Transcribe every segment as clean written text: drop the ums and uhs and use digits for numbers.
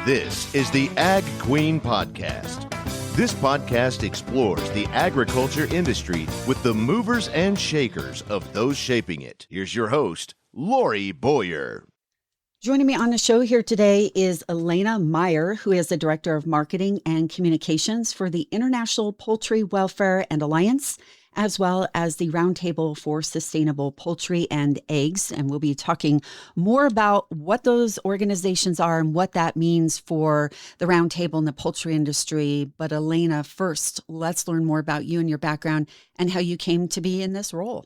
This is the Ag Queen Podcast. This podcast explores the agriculture industry with the movers and shakers of those shaping it. Here's your host, Lori Boyer. Joining me on the show here today is Elena Myhre, who is the Director of Marketing and Communications for the International Poultry Welfare and Alliance, as well as the Roundtable for Sustainable Poultry and Eggs. And we'll be talking more about what those organizations are and what that means for the Roundtable and the poultry industry. But Elena, first, let's learn more about you and your background and how you came to be in this role.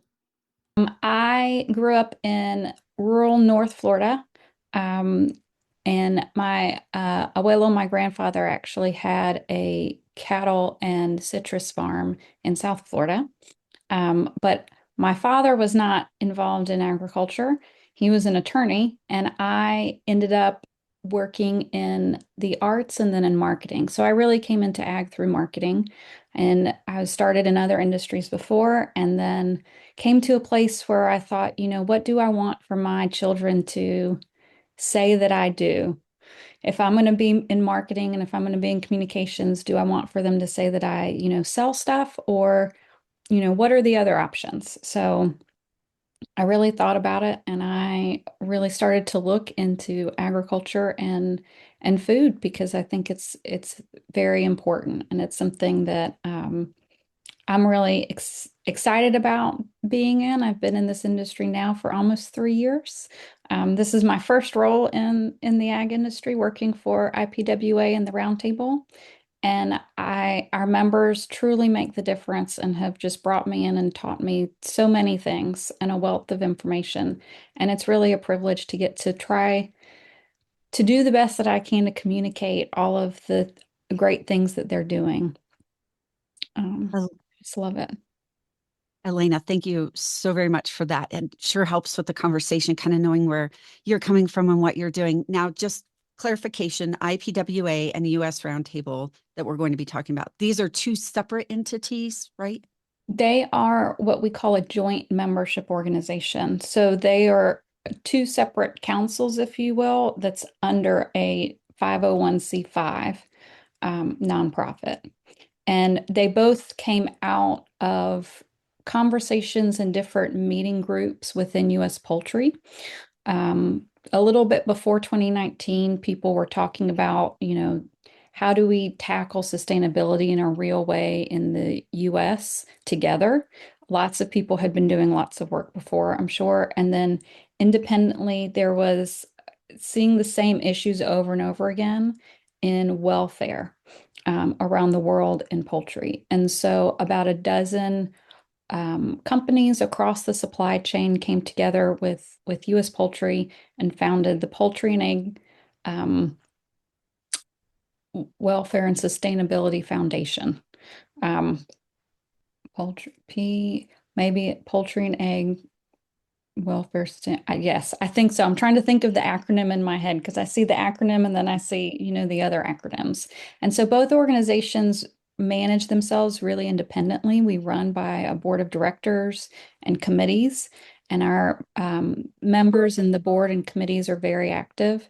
I grew up in rural North Florida. And my abuelo, my grandfather, actually had a cattle and citrus farm in South Florida. But my father was not involved in agriculture. He was an attorney, and I ended up working in the arts and then in marketing. So I really came into ag through marketing, and I started in other industries before, and then came to a place where I thought, what do I want for my children to say that I do? If I'm going to be in marketing and if I'm going to be in communications, do I want for them to say that I, sell stuff, or, what are the other options? So I really thought about it, and I really started to look into agriculture and food, because I think it's very important, and it's something that I'm really excited about being in. I've been in this industry now for almost 3 years. This is my first role in the ag industry, working for IPWA and the Roundtable. And our members truly make the difference and have just brought me in and taught me so many things and a wealth of information. And it's really a privilege to get to try to do the best that I can to communicate all of the great things that they're doing. I just love it. Elena, thank you so very much for that. And sure helps with the conversation, kind of knowing where you're coming from and what you're doing. Now, just clarification, IPWA and the US Roundtable that we're going to be talking about, these are two separate entities, right? They are what we call a joint membership organization. So they are two separate councils, if you will, that's under a 501c5 nonprofit. And they both came out of conversations in different meeting groups within US Poultry. A little bit before 2019, people were talking about, how do we tackle sustainability in a real way in the US together? Lots of people had been doing lots of work before, I'm sure. And then independently, there was seeing the same issues over and over again in welfare around the world in poultry. And so about a dozen companies across the supply chain came together with US Poultry and founded the Poultry and Egg Welfare and Sustainability Foundation. Maybe Poultry and Egg Welfare. Yes, I think so. I'm trying to think of the acronym in my head, because I see the acronym and then I see, the other acronyms. And so both organizations manage themselves really independently. We run by a board of directors and committees, and our members in the board and committees are very active.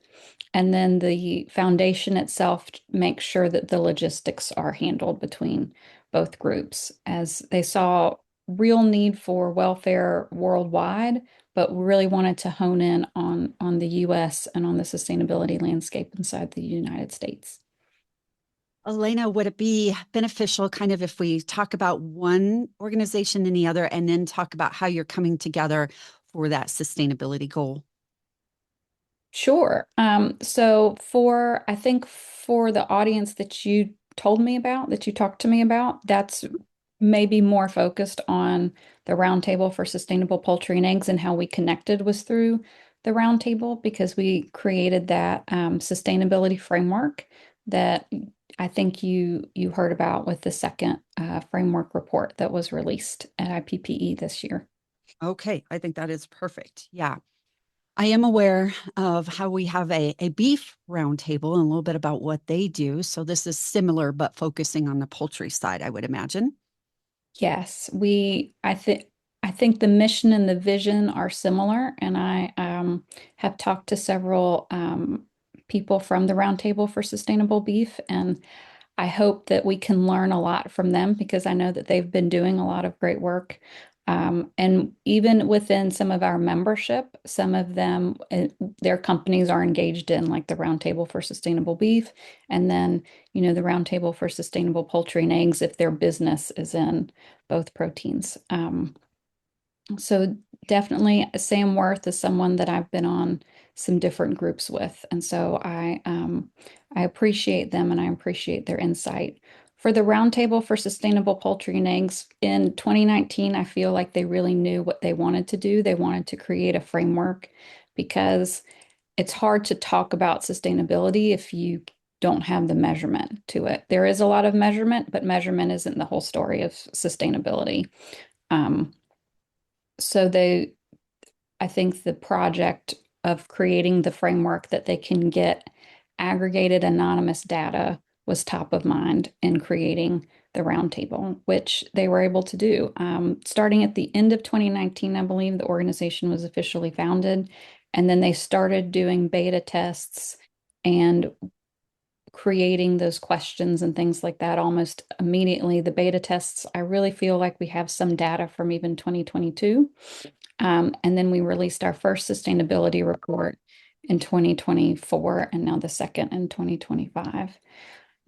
And then the foundation itself makes sure that the logistics are handled between both groups, as they saw real need for welfare worldwide, but really wanted to hone in on the US and on the sustainability landscape inside the United States. Elena, would it be beneficial kind of if we talk about one organization and the other, and then talk about how you're coming together for that sustainability goal? Sure. So I think for the audience that you told me about, that you talked to me about, that's maybe more focused on the Roundtable for Sustainable Poultry and Eggs, and how we connected was through the Roundtable, because we created that sustainability framework that I think you heard about with the second framework report that was released at IPPE this year. Okay, I think that is perfect. Yeah. I am aware of how we have a beef roundtable and a little bit about what they do. So this is similar, but focusing on the poultry side, I would imagine. Yes, I think the mission and the vision are similar, and I have talked to several people from the Roundtable for Sustainable Beef, and I hope that we can learn a lot from them because I know that they've been doing a lot of great work. And even within some of our membership, some of them, their companies are engaged in like the Roundtable for Sustainable Beef, and then, the Roundtable for Sustainable Poultry and Eggs if their business is in both proteins. So definitely Sam Worth is someone that I've been on some different groups with. And so I appreciate them and I appreciate their insight. For the Roundtable for Sustainable Poultry and Eggs in 2019, I feel like they really knew what they wanted to do. They wanted to create a framework because it's hard to talk about sustainability if you don't have the measurement to it. There is a lot of measurement, but measurement isn't the whole story of sustainability. Um, so I think the project of creating the framework that they can get aggregated anonymous data was top of mind in creating the roundtable, which they were able to do. Starting at the end of 2019, I believe the organization was officially founded, and then they started doing beta tests and creating those questions and things like that almost immediately. The beta tests, I really feel like we have some data from even 2022. And then we released our first sustainability report in 2024, and now the second in 2025.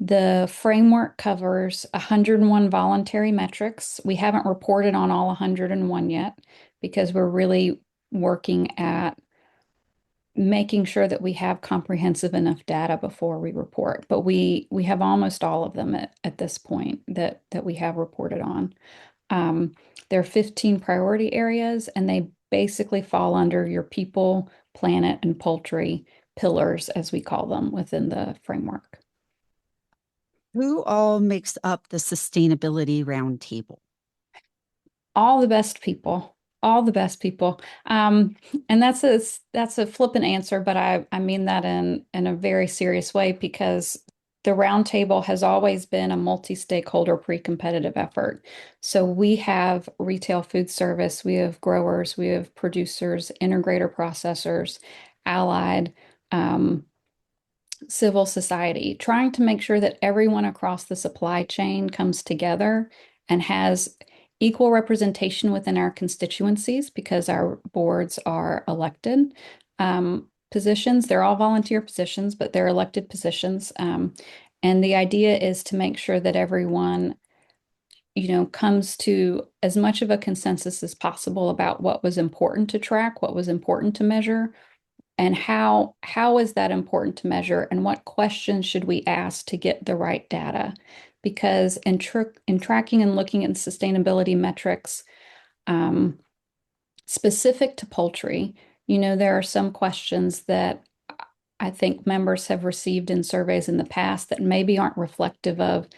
The framework covers 101 voluntary metrics. We haven't reported on all 101 yet because we're really working at making sure that we have comprehensive enough data before we report. But we have almost all of them at this point that we have reported on. There are 15 priority areas, and they basically fall under your people, planet, and poultry pillars, as we call them within the framework. Who all makes up the Sustainability Roundtable? All the best people, all the best people. And that's a flippant answer, but I mean that in a very serious way because the roundtable has always been a multi-stakeholder pre-competitive effort. So we have retail food service, we have growers, we have producers, integrator processors, allied, civil society, trying to make sure that everyone across the supply chain comes together and has equal representation within our constituencies because our boards are elected positions. They're all volunteer positions, but they're elected positions. And the idea is to make sure that everyone, comes to as much of a consensus as possible about what was important to track, what was important to measure, and how is that important to measure, and what questions should we ask to get the right data? Because in tracking and looking at sustainability metrics specific to poultry, there are some questions that I think members have received in surveys in the past that maybe aren't reflective of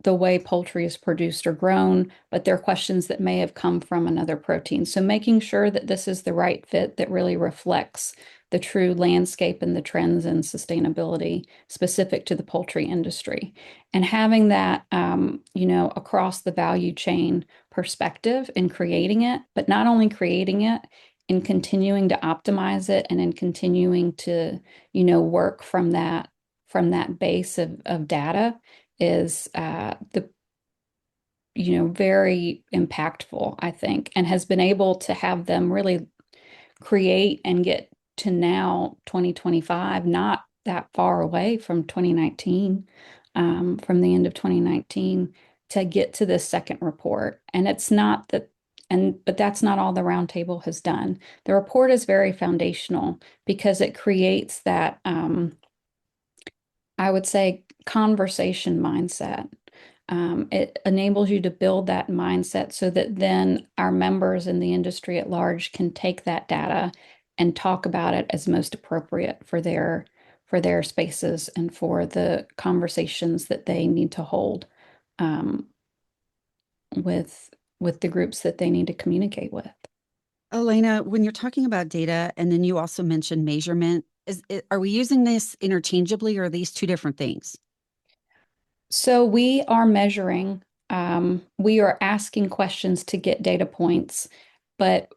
the way poultry is produced or grown, but they're questions that may have come from another protein. So making sure that this is the right fit that really reflects the true landscape and the trends in sustainability specific to the poultry industry. And having that, across the value chain perspective in creating it, but not only creating it, in continuing to optimize it and in continuing to, work from that base of data is the very impactful, I think, and has been able to have them really create and get to now 2025, not that far away from 2019, from the end of 2019 to get to this second report. And it's not that, but that's not all the roundtable has done. The report is very foundational because it creates that, I would say, conversation mindset. It enables you to build that mindset so that then our members in the industry at large can take that data and talk about it as most appropriate for their spaces and for the conversations that they need to hold with the groups that they need to communicate with. Elena, when you're talking about data, and then you also mentioned measurement, are we using this interchangeably, or are these two different things? So we are measuring, we are asking questions to get data points, but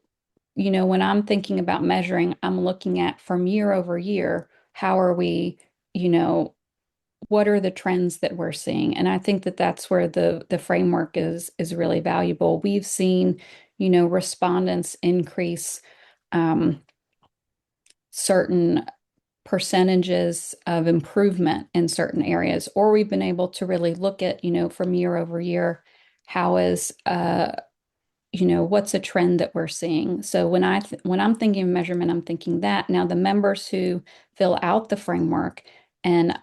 when I'm thinking about measuring, I'm looking at from year over year, how are we, you know, what are the trends that we're seeing? And I think that that's where the framework is really valuable. We've seen, respondents increase um, certain percentages of improvement in certain areas, or we've been able to really look at, from year over year, how is what's a trend that we're seeing. So when I'm thinking of measurement, I'm thinking that. Now the members who fill out the framework and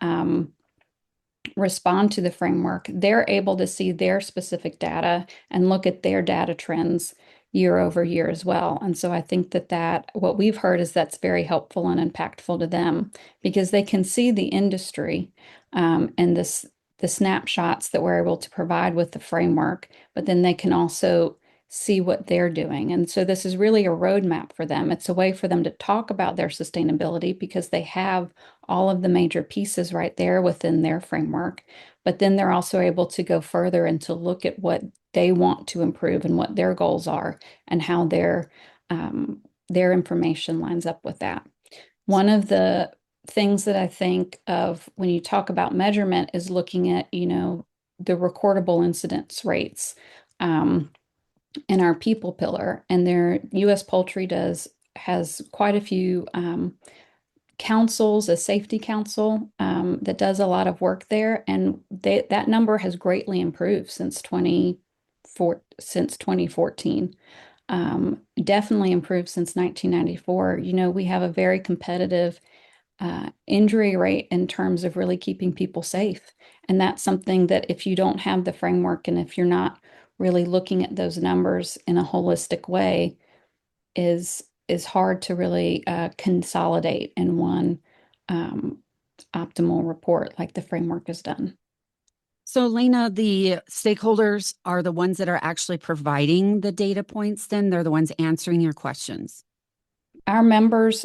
respond to the framework, they're able to see their specific data and look at their data trends year over year as well. And so I think that what we've heard is that's very helpful and impactful to them because they can see the industry and the snapshots that we're able to provide with the framework, but then they can also see what they're doing. And so this is really a roadmap for them. It's a way for them to talk about their sustainability because they have all of the major pieces right there within their framework. But then they're also able to go further and to look at what they want to improve and what their goals are and how their information lines up with that. One of the things that I think of when you talk about measurement is looking at, the recordable incidence rates in our people pillar. And their US Poultry has quite a few councils, a safety council that does a lot of work there, and that number has greatly improved since 2014. Definitely improved since 1994. We have a very competitive injury rate in terms of really keeping people safe, and that's something that if you don't have the framework and if you're not really looking at those numbers in a holistic way, is hard to really consolidate in one um, optimal report like the framework has done. So, Lena, the stakeholders are the ones that are actually providing the data points, then they're the ones answering your questions. Our members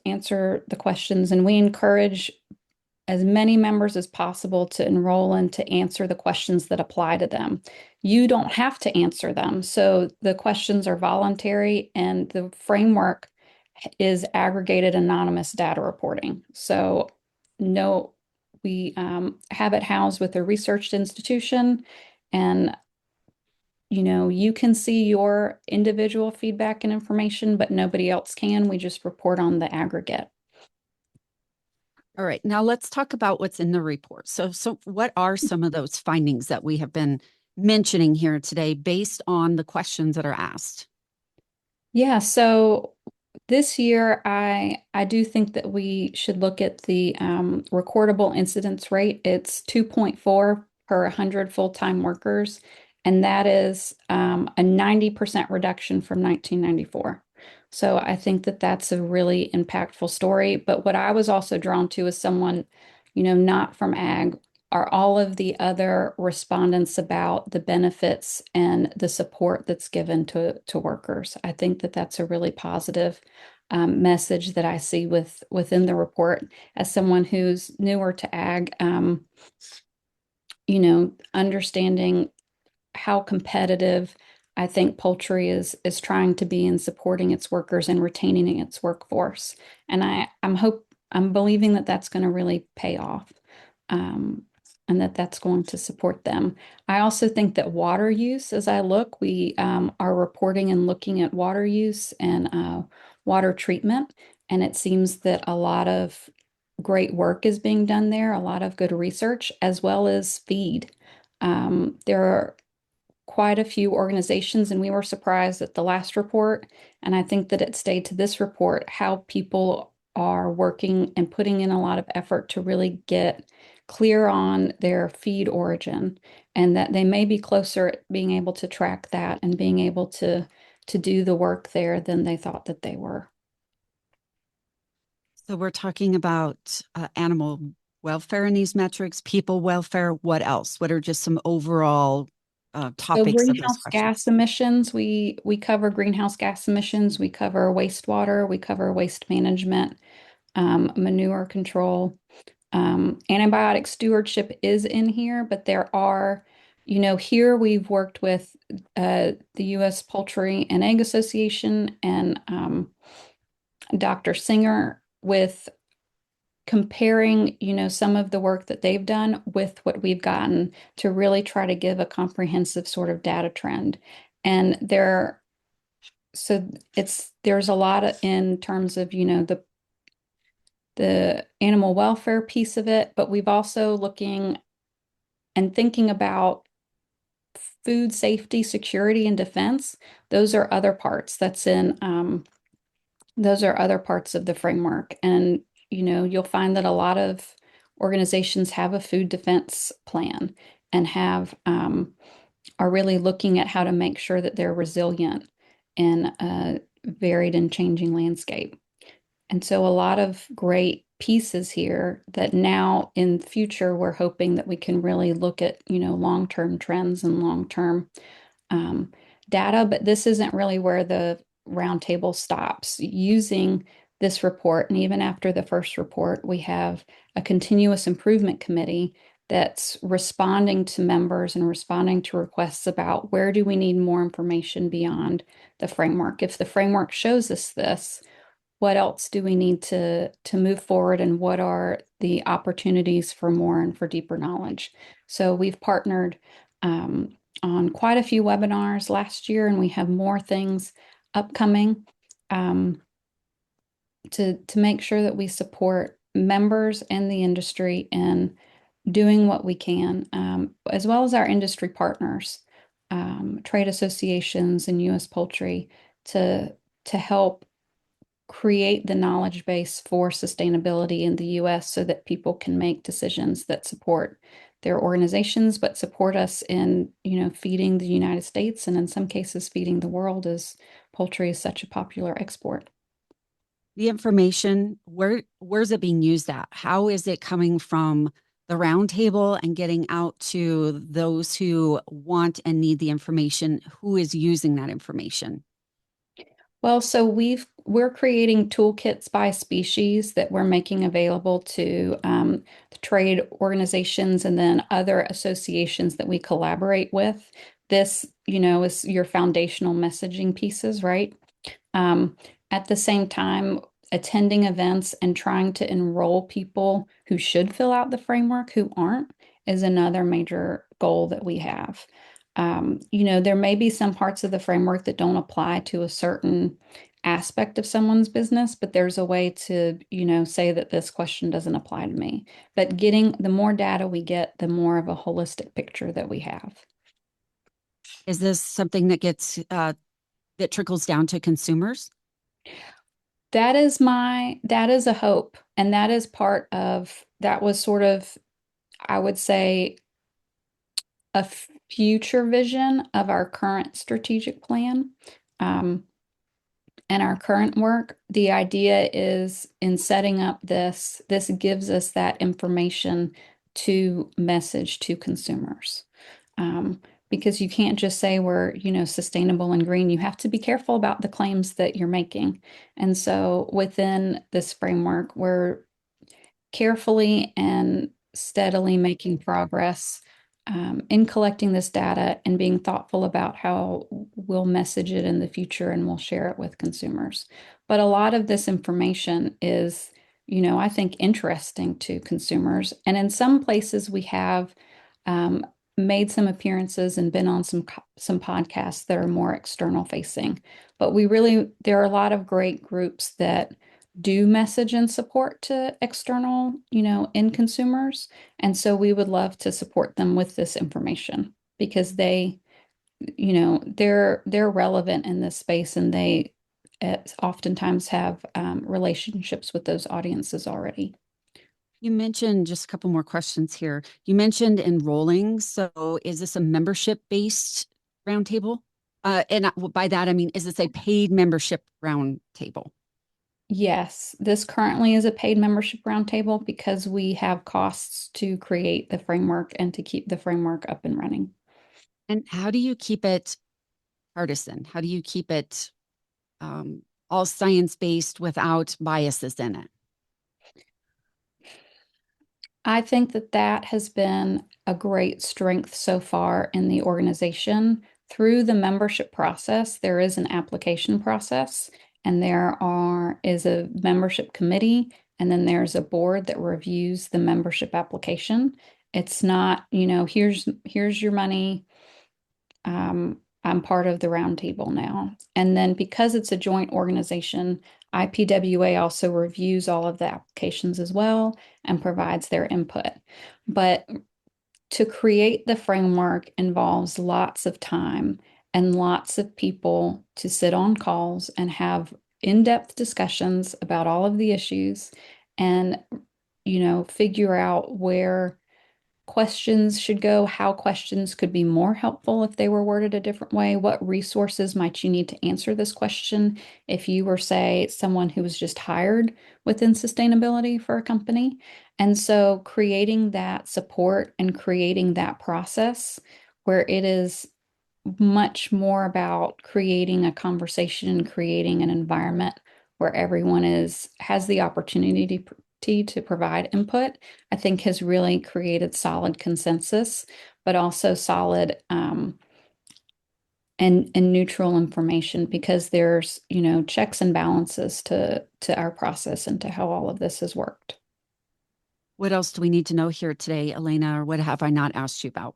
answer the questions, and we encourage as many members as possible to enroll and to answer the questions that apply to them. You don't have to answer them. So the questions are voluntary, and the framework is aggregated anonymous data reporting. So no, we have it housed with a research institution, and you can see your individual feedback and information, but nobody else can. We just report on the aggregate. All right, now let's talk about what's in the report. So what are some of those findings that we have been mentioning here today based on the questions that are asked? Yeah, so this year I do think that we should look at the recordable incidence rate. It's 2.4 per 100 full-time workers, and that is a 90% reduction from 1994. So I think that that's a really impactful story. But what I was also drawn to as someone, not from ag, are all of the other respondents about the benefits and the support that's given to workers. I think that that's a really positive message that I see within the report. As someone who's newer to ag, understanding how competitive I think poultry is trying to be in supporting its workers and retaining its workforce. And I'm believing that that's going to really pay off. And that's going to support them. I also think that water use, as I look, we are reporting and looking at water use and water treatment, and it seems that a lot of great work is being done there, a lot of good research, as well as feed. There are quite a few organizations, and we were surprised at the last report, and I think that it stayed to this report, how people are working and putting in a lot of effort to really get clear on their feed origin, and that they may be closer at being able to track that and being able to do the work there than they thought that they were. So we're talking about animal welfare in these metrics, people welfare. What else? What are just some overall So topics of those greenhouse gas questions? emissions, we cover greenhouse gas emissions, we cover wastewater, we cover waste management, manure control. Antibiotic stewardship is in here, but there are, here we've worked with the US Poultry and Egg Association and Dr. Singer with comparing, some of the work that they've done with what we've gotten to really try to give a comprehensive sort of data trend. And so there's a lot in terms of, the animal welfare piece of it, but we've also looking and thinking about food safety, security, and defense. Those are other parts those are other parts of the framework. And, you'll find that a lot of organizations have a food defense plan and are really looking at how to make sure that they're resilient in a varied and changing landscape. And so a lot of great pieces here that now in the future, we're hoping that we can really look at, long-term trends and long-term um, data, but this isn't really where the roundtable stops. Using this report, and even after the first report, we have a continuous improvement committee that's responding to members and responding to requests about where do we need more information beyond the framework. If the framework shows us this, what else do we need to move forward, and what are the opportunities for more and for deeper knowledge? So we've partnered on quite a few webinars last year, and we have more things upcoming um, to make sure that we support members and the industry in doing what we can, as well as our industry partners, trade associations and US Poultry to help create the knowledge base for sustainability in the US so that people can make decisions that support their organizations, but support us in, feeding the United States and in some cases feeding the world, as poultry is such a popular export. The information, where's it being used at? How is it coming from the roundtable and getting out to those who want and need the information? Who is using that information? Well, so we're creating toolkits by species that we're making available to the trade organizations and then other associations that we collaborate with. This, is your foundational messaging pieces, right? Um, at the same time, attending events and trying to enroll people who should fill out the framework who aren't is another major goal that we have. There may be some parts of the framework that don't apply to a certain aspect of someone's business, but there's a way to, say that this question doesn't apply to me. But the more data we get, the more of a holistic picture that we have. Is this something that gets that trickles down to consumers? That is a hope. And that was sort of, I would say, a future vision of our current strategic plan. And our current work, the idea is in setting up this gives us that information to message to consumers. Because you can't just say we're, sustainable and green. You have to be careful about the claims that you're making. And so within this framework, we're carefully and steadily making progress in collecting this data and being thoughtful about how we'll message it in the future and we'll share it with consumers. But a lot of this information is, I think interesting to consumers. And in some places we have made some appearances and been on some podcasts that are more external facing. But there are a lot of great groups that do message and support to external, end consumers. And so we would love to support them with this information because they're relevant in this space and they oftentimes have relationships with those audiences already. You mentioned just a couple more questions here. You mentioned enrolling. So is this a membership-based roundtable? And by that, I mean, is this a paid membership roundtable? Yes, this currently is a paid membership roundtable because we have costs to create the framework and to keep the framework up and running. And how do you keep it partisan? How do you keep it all science-based without biases in it? I think that has been a great strength so far in the organization. Through the membership process, there is an application process, and is a membership committee And then there's a board that reviews the membership application. It's not, here's your money. I'm part of the roundtable now. And then because it's a joint organization, IPWA also reviews all of the applications as well and provides their input. But to create the framework involves lots of time and lots of people to sit on calls and have in-depth discussions about all of the issues and, figure out where questions should go, how questions could be more helpful if they were worded a different way. What resources might you need to answer this question if you were, say, someone who was just hired within sustainability for a company? And so creating that support and creating that process where it is much more about creating a conversation and creating an environment where everyone has the opportunity to provide input, I think has really created solid consensus, but also solid and neutral information, because there's, checks and balances to our process and to how all of this has worked. What else do we need to know here today, Elena, or what have I not asked you about?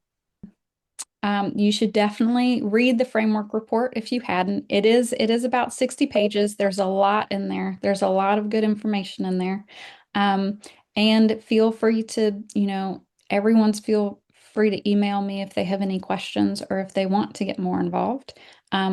You should definitely read the framework report if you hadn't. It is about 60 pages. There's a lot in there. There's a lot of good information in there. And feel free to, everyone's feel free to email me if they have any questions or if they want to get more involved.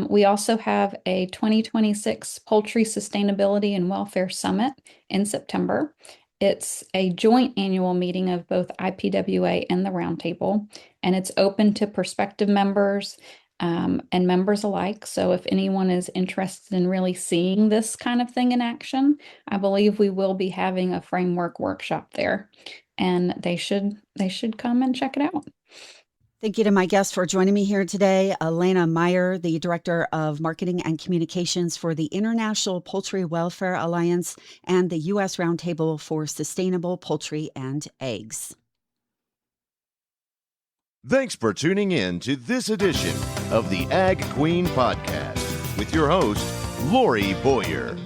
We also have a 2026 Poultry Sustainability and Welfare Summit in September. It's a joint annual meeting of both IPWA and the Roundtable, and it's open to prospective members and members alike. So if anyone is interested in really seeing this kind of thing in action, I believe we will be having a framework workshop there, and they should come and check it out. Thank you to my guest for joining me here today, Elena Myhre, the Director of Marketing and Communications for the International Poultry Welfare Alliance and the US Roundtable for Sustainable Poultry and Eggs. Thanks for tuning in to this edition of the Ag Queen Podcast with your host, Lori Boyer.